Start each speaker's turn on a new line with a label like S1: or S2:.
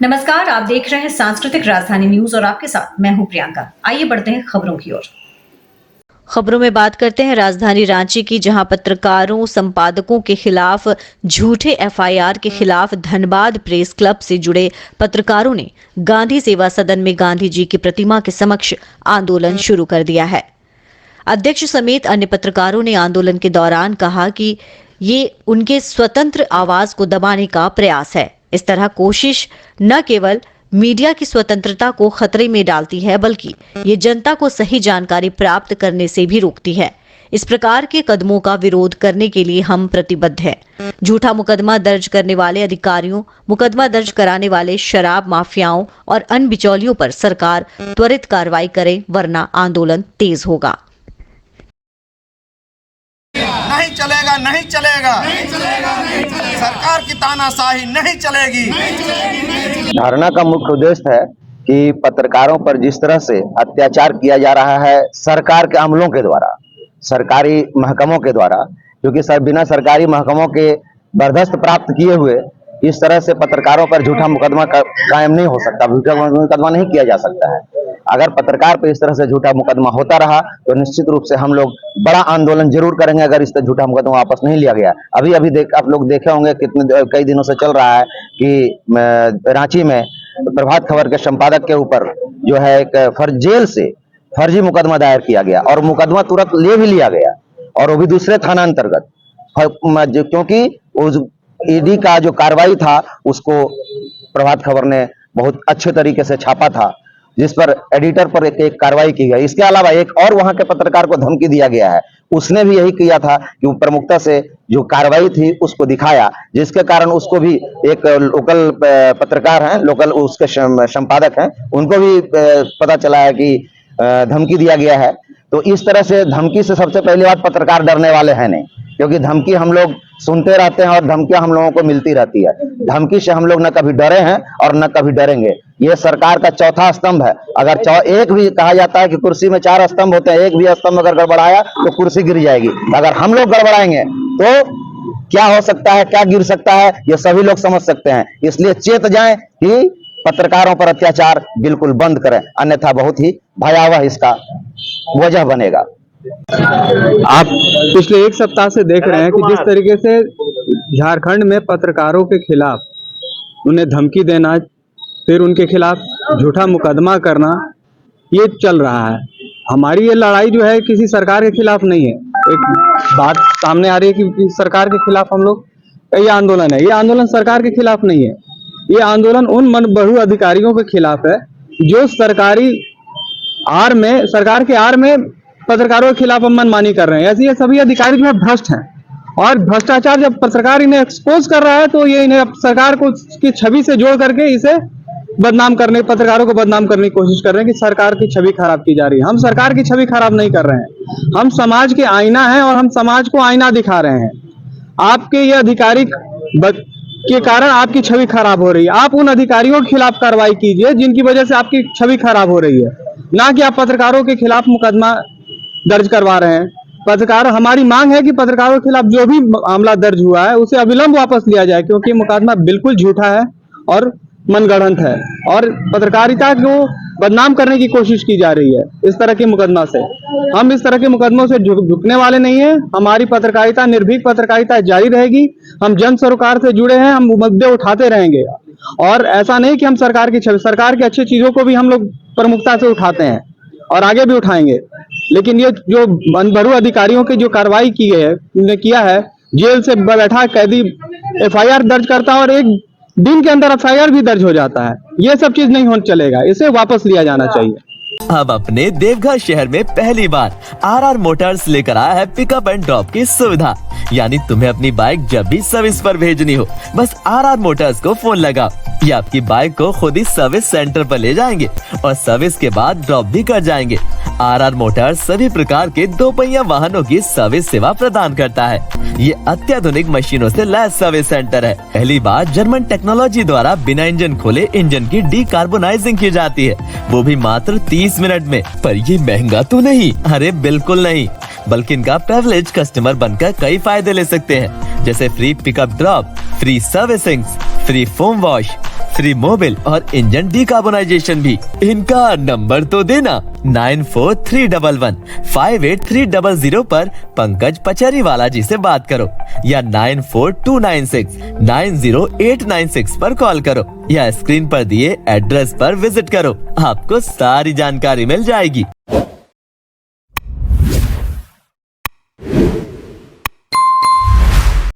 S1: नमस्कार, आप देख रहे हैं सांस्कृतिक राजधानी न्यूज और आपके साथ मैं हूं प्रियंका। आइए बढ़ते हैं खबरों की ओर।
S2: खबरों में बात करते हैं राजधानी रांची की, जहां पत्रकारों संपादकों के खिलाफ झूठे एफआईआर के खिलाफ धनबाद प्रेस क्लब से जुड़े पत्रकारों ने गांधी सेवा सदन में गांधी जी की प्रतिमा के समक्ष आंदोलन शुरू कर दिया है। अध्यक्ष समेत अन्य पत्रकारों ने आंदोलन के दौरान कहा कि ये उनके स्वतंत्र आवाज को दबाने का प्रयास है। इस तरह कोशिश न केवल मीडिया की स्वतंत्रता को खतरे में डालती है, बल्कि ये जनता को सही जानकारी प्राप्त करने से भी रोकती है। इस प्रकार के कदमों का विरोध करने के लिए हम प्रतिबद्ध हैं। झूठा मुकदमा दर्ज करने वाले अधिकारियों, मुकदमा दर्ज कराने वाले शराब माफियाओं और अन्य बिचौलियों पर सरकार त्वरित कार्रवाई करे, वरना आंदोलन तेज होगा।
S3: नहीं चलेगा, नहीं चलेगा, नहीं चलेगा, नहीं चलेगा। सरकार की तानाशाही नहीं चलेगी।
S4: धरना का मुख्य उद्देश्य है कि पत्रकारों पर जिस तरह से अत्याचार किया जा रहा है सरकार के अमलों के द्वारा, सरकारी महकमों के द्वारा, क्योंकि बिना सरकारी महकमों के बर्दाश्त प्राप्त किए हुए इस तरह से पत्रकारों पर झूठा मुकदमा कायम नहीं हो सकता, झूठा मुकदमा नहीं किया जा सकता है। अगर पत्रकार पर इस तरह से झूठा मुकदमा होता रहा तो निश्चित रूप से हम लोग बड़ा आंदोलन जरूर करेंगे अगर इस तरह झूठा मुकदमा वापस नहीं लिया गया। अभी आप लोग देखे होंगे कई दिनों से चल रहा है कि रांची में प्रभात खबर के संपादक के ऊपर जो है एक जेल से फर्जी मुकदमा दायर किया गया और मुकदमा तुरंत ले भी लिया गया, और वो भी दूसरे थाना अंतर्गत, क्योंकि ईडी का जो कार्रवाई था उसको प्रभात खबर ने बहुत अच्छे तरीके से छापा था, जिस पर एडिटर पर एक कार्रवाई की गई। इसके अलावा एक और वहां के पत्रकार को धमकी दिया गया है, उसने भी यही किया था कि वो प्रमुखता से जो कार्रवाई थी उसको दिखाया, जिसके कारण उसको भी एक लोकल पत्रकार हैं, लोकल उसके संपादक हैं, उनको भी पता चला है कि धमकी दिया गया है। तो इस तरह से धमकी से सबसे पहली बात पत्रकार डरने वाले हैं नहीं, क्योंकि धमकी हम लोग सुनते रहते हैं और धमकियां हम लोगों को मिलती रहती है। धमकी से हम लोग न कभी डरे हैं और न कभी डरेंगे। ये सरकार का चौथा स्तंभ है। अगर एक भी कहा जाता है कि कुर्सी में 4 स्तंभ होते हैं, एक भी स्तंभ अगर गड़बड़ाया तो कुर्सी गिर जाएगी। अगर हम लोग गड़बड़ाएंगे तो क्या हो सकता है, क्या गिर सकता है, ये सभी लोग समझ सकते हैं। इसलिए चेत जाएं कि पत्रकारों पर अत्याचार बिल्कुल बंद करें, अन्यथा बहुत ही भयावह इसका वजह बनेगा।
S5: आप पिछले 1 सप्ताह से देख रहे हैं कि जिस तरीके से झारखंड में पत्रकारों के खिलाफ उन्हें धमकी देना, फिर उनके खिलाफ झूठा मुकदमा करना, ये चल रहा है। हमारी ये लड़ाई जो है किसी सरकार के खिलाफ नहीं है। एक बात सामने आ रही है कि सरकार के खिलाफ हम लोग ये आंदोलन है, ये आंदोलन सरकार के खिलाफ नहीं है। ये आंदोलन उन मनबढ़ू अधिकारियों के खिलाफ है जो सरकार के आड़ में पत्रकारों के खिलाफ मनमानी कर रहे हैं। ऐसे ये सभी अधिकारी जो है भ्रष्ट हैं, और भ्रष्टाचार जब सरकार इन्हें एक्सपोज कर रहा है तो ये इन्हें सरकार को की छवि से जोड़ करके इसे बदनाम करने, पत्रकारों को बदनाम करने की कोशिश कर रहे हैं कि सरकार की छवि खराब की जा रही है। हम सरकार की छवि खराब नहीं कर रहे हैं, हम समाज के आईना हैं और हम समाज को आईना दिखा रहे हैं। आपके ये अधिकारी के कारण आपकी छवि खराब हो रही है। आप उन अधिकारियों के खिलाफ कार्रवाई कीजिए जिनकी वजह से आपकी छवि खराब हो रही है, ना कि आप पत्रकारों के खिलाफ मुकदमा दर्ज करवा रहे हैं। पत्रकार, हमारी मांग है कि पत्रकारों के खिलाफ जो भी मामला दर्ज हुआ है उसे अविलंब वापस लिया जाए, क्योंकि मुकदमा बिल्कुल झूठा है और मनगढ़ंत है, और पत्रकारिता को बदनाम करने की कोशिश की जा रही है इस तरह के मुकदमा से। हम इस तरह के मुकदमों से झुकने वाले नहीं हैं। हमारी पत्रकारिता, निर्भीक पत्रकारिता जारी रहेगी। हम जन सरोकार से जुड़े हैं, हम मुद्दे उठाते रहेंगे, और ऐसा नहीं कि हम सरकार की अच्छी चीजों को भी हम लोग प्रमुखता से उठाते हैं और आगे भी उठाएंगे। लेकिन ये जो मनबढ़ू अधिकारियों की जो कार्रवाई किया है, जेल से बैठा कैदी एफआईआर दर्ज करता है और 1 दिन के अंदर एफआईआर भी दर्ज हो जाता है, ये सब चीज नहीं होना चलेगा, इसे वापस लिया जाना चाहिए।
S6: अब अपने देवघर शहर में पहली बार आरआर मोटर्स लेकर आया है पिकअप एंड ड्रॉप की सुविधा। यानी तुम्हें अपनी बाइक जब भी सर्विस पर भेजनी हो, बस आरआर मोटर्स को फोन लगाओ, ये आपकी बाइक को खुद ही सर्विस सेंटर पर ले जाएंगे और सर्विस के बाद ड्रॉप भी कर जाएंगे। आरआर मोटर्स सभी प्रकार के 2 पहिया वाहनों की सर्विस सेवा प्रदान करता है। ये अत्याधुनिक मशीनों से लैस सर्विस सेंटर है। पहली बार जर्मन टेक्नोलॉजी द्वारा बिना इंजन खोले इंजन की डीकार्बोनाइजिंग की जाती है, वो भी मात्र 30 मिनट में। पर ये महंगा तो नहीं? अरे बिल्कुल नहीं, बल्कि इनका प्रिविलेज कस्टमर बनकर कई फायदे ले सकते हैं, जैसे free pickup drop, free servicing, free foam wash, free mobil और इंजन डिकार्बोनाइजेशन भी। इनका नंबर तो देना 9431158300 पर पंकज पचरीवाला जी से बात करो या 9429690896 पर कॉल करो या स्क्रीन पर दिए एड्रेस पर विजिट करो, आपको सारी जानकारी मिल जाएगी।